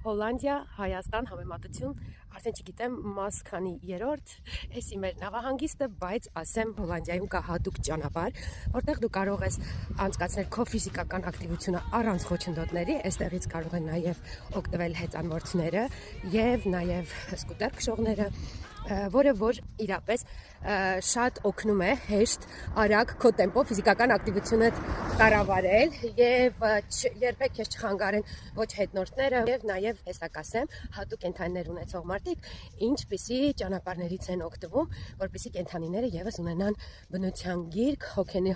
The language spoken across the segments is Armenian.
Հոլանդիա, Հայաստան համեմատություն, արդեն չգիտեմ մաս քանի երրորդ, էսի մեր նավահանգիստը, բայց ասեմ Հոլանդիայում կա հատուկ ճանապարհ, որտեղ դու կարող ես անցկացնել քո ֆիզիկական ակտիվությունը առանց խոչընդոտների, այստեղից կարող են նաև օգտվել հեծանվորդները եւ նաև սկուտեր քշողները, որը որ իրապես շատ օգնում է հեշտ արագ քո տեմպով ֆիզիկական ակտիվությունը կառավարել եւ երբեք քեզ չխանգարեն ոչ հետնորդները եւ նաև հեսա կասեմ հատուկ կենթանիներ ունեցող մարդիկ ինչպիսի ճանապարհներից են օգտվում որպեսզի կենթանիները եւս ունենան բնության գիրք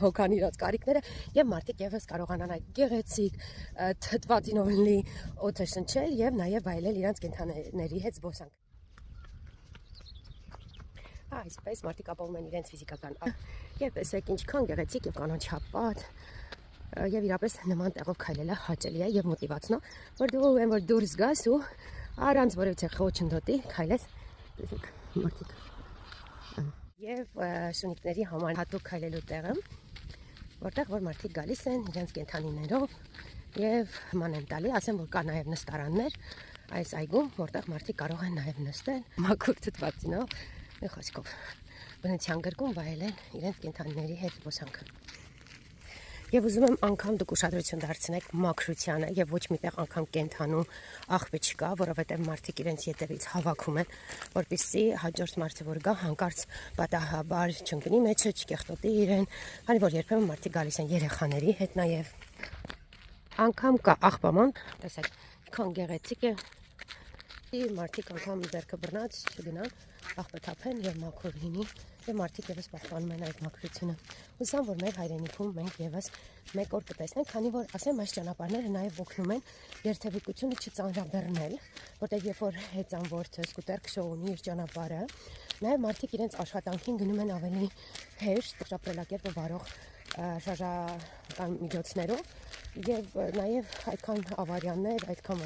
հոգան իրաց կարիքները եւ մարդիկ եւս կարողանան այդ գեղեցիկ թթվածինով լի օդը շնչել եւ նաև վայելել իրաց կենթանիների հետ զբոսանք Այսպես մարդիկ ապահովում են իրենց ֆիզիկական եւ տեսեք ինչքան գեղեցիկ եւ կանաչապատ եւ իրապես նման տեղով քայլելը հաճելի է եւ մոտիվացնող որ դու այն որ դուրս գաս ու առանց որևէ խոչընդոտի քայլես տեսեք մարդիկ եւ շունիկների համար հատուկ քայլելու տեղը որտեղ որ մարդիկ գալիս են իրենց կենթանիներով եւ ման են տալի ասեմ որ կա նաեւ նստարաններ այս այգում որտեղ մարդիկ կարող են նաեւ նստել մաքուր թթվածինով Խոսքով բնության գրկում վայելեն իրենց կենթանիների հետ զբոսանքը եւ ուզում եմ անգամ դուք ուշադրություն դարձնեք մաքրությանը եւ ոչ միտեղ անգամ կենթանու աղբի չկա որովհետեւ մարդիկ իրենց ետևից հավաքում են որպեսզի հաջորդ մարդը որ գա հանկարծ պատահաբար չընկնի մեջը չկեղտոտի իրեն քանի որ երբեմն մարդիկ գալիս են երեխաների հետ նաեւ անգամ կա աղբաման տեսեք քան գեղեցիկ է մարդիկ անգամ ձեռքը բռնած չգնան աղբը թափեն եւ մաքուր լինի եւ մարդիկ եւս պահպանում են այդ մաքրությունը հուսամ որ մեր հայրենիքում մենք եւս մեկ օր կտեսնենք քանի որ ասեմ այս ճանապարհները նաեւ օգնում են երթևեկությունը չծանրաբեռնել որտեղ երբ որ հեծանվորդը սկուտեր քշող ունի իր ճանապարհը նաեւ մարդիկ իրենց աշխատանքին գնում են ավելի հեշտ շապրելակերպը վարող շարժական միջոցներով եւ նաեւ այդքան ավարիաներ այդքան